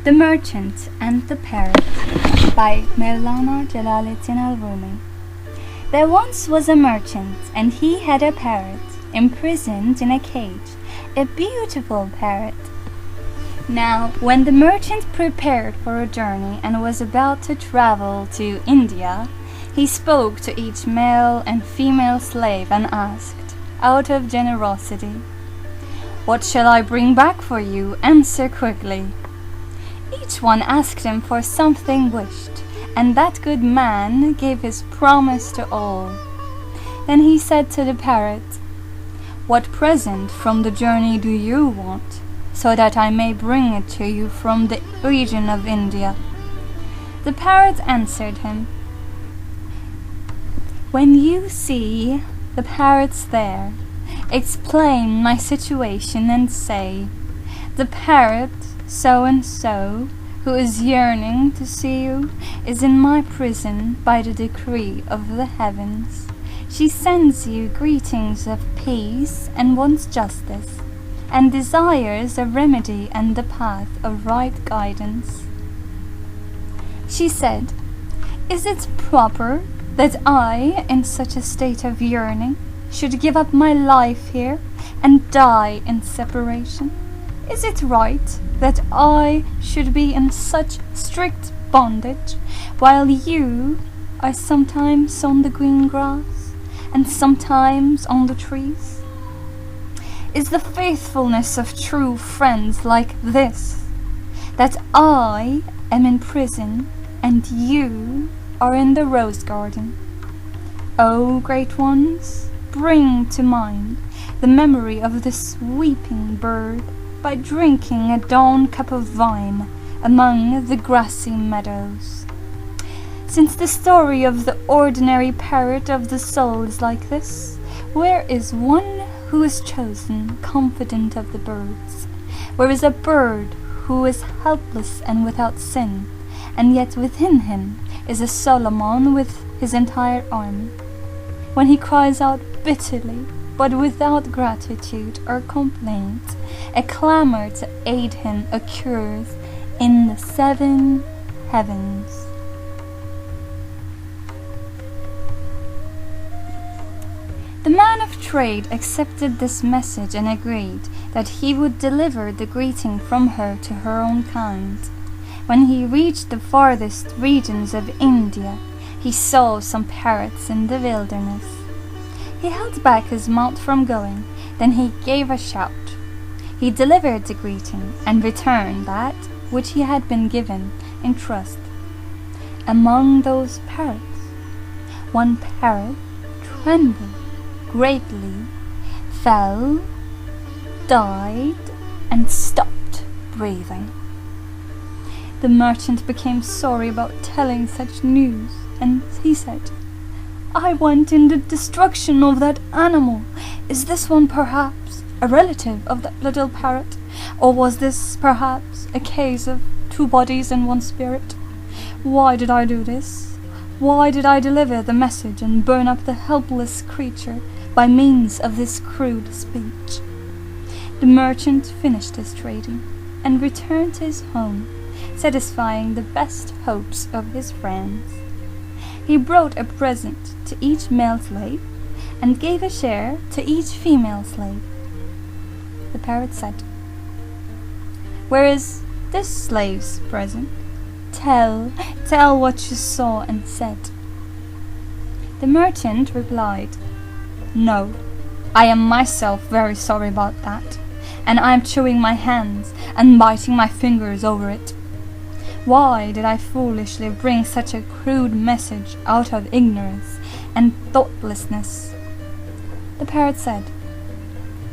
The Merchant and the Parrot by Mevlana Celaleddin Rumi. There once was a merchant, and he had a parrot imprisoned in a cage, a beautiful parrot. Now, when the merchant prepared for a journey and was about to travel to India, he spoke to each male and female slave and asked, out of generosity, "What shall I bring back for you? Answer quickly." Each one asked him for something wished, and that good man gave his promise to all. Then he said to the parrot, "What present from the journey do you want, so that I may bring it to you from the region of India?" The parrot answered him, "When you see the parrots there, explain my situation and say, 'The parrot so and so, who is yearning to see you, is in my prison by the decree of the heavens. She sends you greetings of peace and wants justice, and desires a remedy and the path of right guidance.'" She said, "Is it proper that I, in such a state of yearning, should give up my life here and die in separation? Is it right that I should be in such strict bondage, while you are sometimes on the green grass and sometimes on the trees? Is the faithfulness of true friends like this, that I am in prison and you are in the rose garden? O great ones, bring to mind the memory of this weeping bird by drinking a dawn cup of wine among the grassy meadows. Since the story of the ordinary parrot of the soul is like this, where is one who is chosen, confident of the birds? Where is a bird who is helpless and without sin, and yet within him is a Solomon with his entire army? When he cries out bitterly, but without gratitude or complaint, a clamor to aid him occurs in the 7 heavens. The man of trade accepted this message and agreed that he would deliver the greeting from her to her own kind. When he reached the farthest regions of India, he saw some parrots in the wilderness. He held back his mount from going, then he gave a shout. He delivered the greeting and returned that which he had been given in trust. Among those parrots, one parrot trembled greatly, fell, died, and stopped breathing. The merchant became sorry about telling such news, and he said, "I went in the destruction of that animal. Is this one perhaps a relative of that little parrot? Or was this perhaps a case of 2 bodies and 1 spirit? Why did I do this? Why did I deliver the message and burn up the helpless creature by means of this crude speech?" The merchant finished his trading and returned to his home, satisfying the best hopes of his friends. He brought a present to each male slave and gave a share to each female slave. The parrot said, "Where is this slave's present? Tell what you saw and said." The merchant replied, "No, I am myself very sorry about that, and I am chewing my hands and biting my fingers over it. Why did I foolishly bring such a crude message out of ignorance and thoughtlessness?" The parrot said,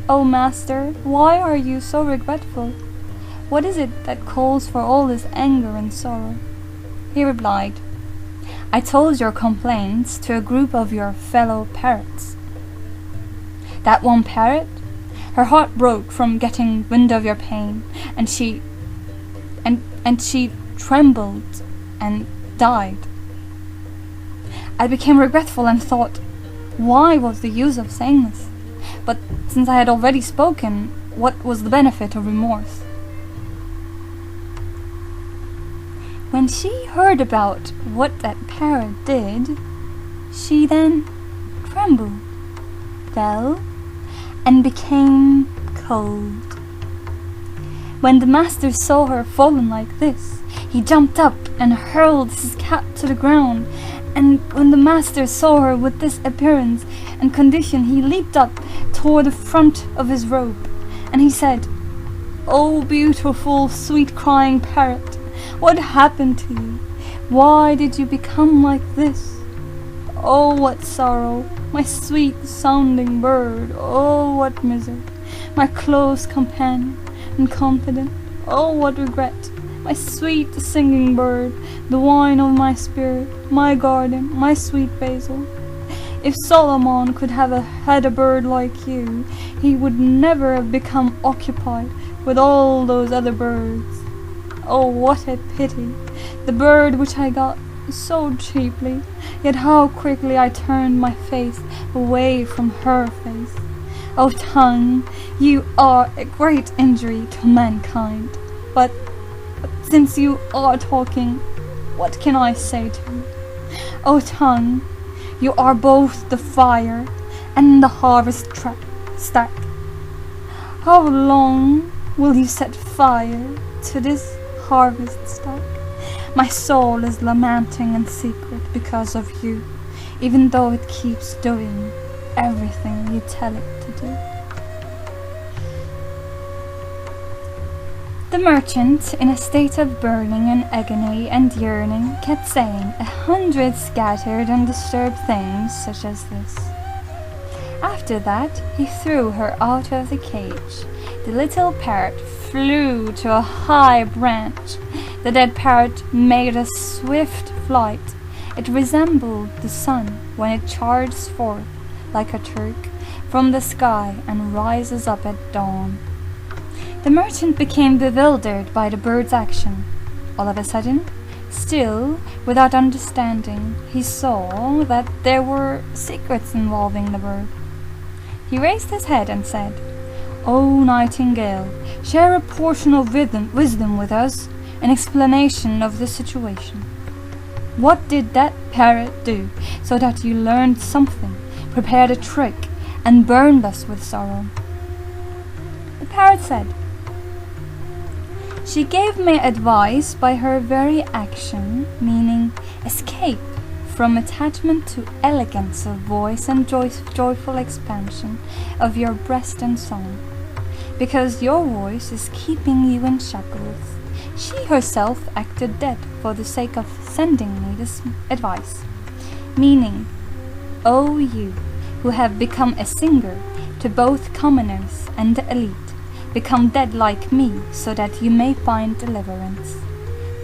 "O master, why are you so regretful? What is it that calls for all this anger and sorrow?" He replied, "I told your complaints to a group of your fellow parrots. That one parrot, her heart broke from getting wind of your pain, and she trembled and died. I became regretful and thought, why was the use of saying this? But since I had already spoken, what was the benefit of remorse?" When she heard about what that parrot did, she then trembled, fell, and became cold. When the master saw her fallen like this, he jumped up and hurled his cap to the ground. And when the master saw her with this appearance and condition, he leaped up toward the front of his robe, and he said, "Oh, beautiful, sweet crying parrot, what happened to you? Why did you become like this? Oh, what sorrow, my sweet sounding bird, oh, what misery, my close companion and confidant, oh, what regret, my sweet singing bird, the wine of my spirit, my garden, my sweet basil. If Solomon could have had a bird like you, he would never have become occupied with all those other birds. Oh, what a pity, the bird which I got so cheaply, yet how quickly I turned my face away from her face. Oh, tongue, you are a great injury to mankind. But since you are talking, what can I say to you? Oh, tongue, you are both the fire and the harvest stack. How long will you set fire to this harvest stack? My soul is lamenting in secret because of you, even though it keeps doing everything you tell it to do." The merchant, in a state of burning and agony and yearning, kept saying 100 scattered and disturbed things such as this. After that, he threw her out of the cage. The little parrot flew to a high branch. The dead parrot made a swift flight. It resembled the sun when it charges forth like a Turk from the sky and rises up at dawn. The merchant became bewildered by the bird's action. All of a sudden, still without understanding, he saw that there were secrets involving the bird. He raised his head and said, "O nightingale, share a portion of wisdom with us, an explanation of the situation. What did that parrot do so that you learned something, prepared a trick, and burned us with sorrow?" The parrot said, "She gave me advice by her very action, meaning escape from attachment to elegance of voice and joyful expansion of your breast and song. Because your voice is keeping you in shackles, she herself acted dead for the sake of sending me this advice, meaning, O you who have become a singer to both commoners and the elite, become dead like me so that you may find deliverance."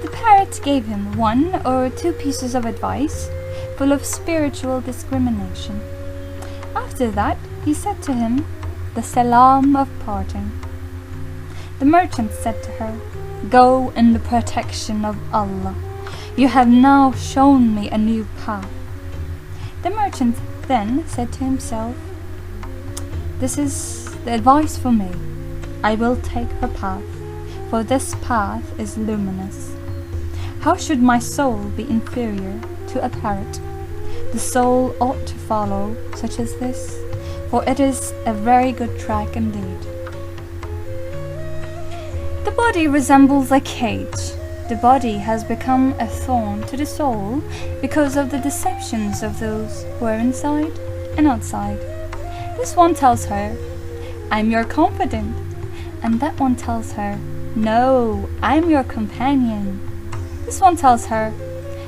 The parrot gave him 1 or 2 pieces of advice, full of spiritual discrimination. After that, he said to him the salam of parting. The merchant said to her, "Go in the protection of Allah. You have now shown me a new path." The merchant then said to himself, "This is the advice for me. I will take her path, for this path is luminous. How should my soul be inferior to a parrot? The soul ought to follow such as this, for it is a very good track indeed." The body resembles a cage. The body has become a thorn to the soul because of the deceptions of those who are inside and outside. This one tells her, "I'm your confidant," and that one tells her, "No, I'm your companion." This one tells her,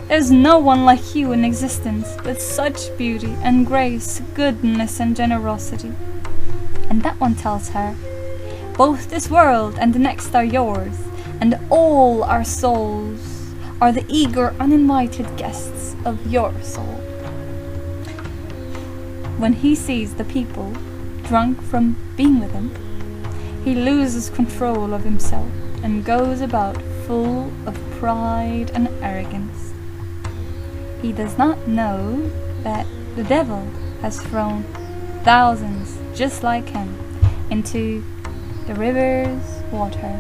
"There's no one like you in existence, with such beauty and grace, goodness and generosity." And that one tells her, "Both this world and the next are yours, and all our souls are the eager, uninvited guests of your soul." When he sees the people drunk from being with him, he loses control of himself and goes about full of pride and arrogance. He does not know that the devil has thrown thousands just like him into the river's water.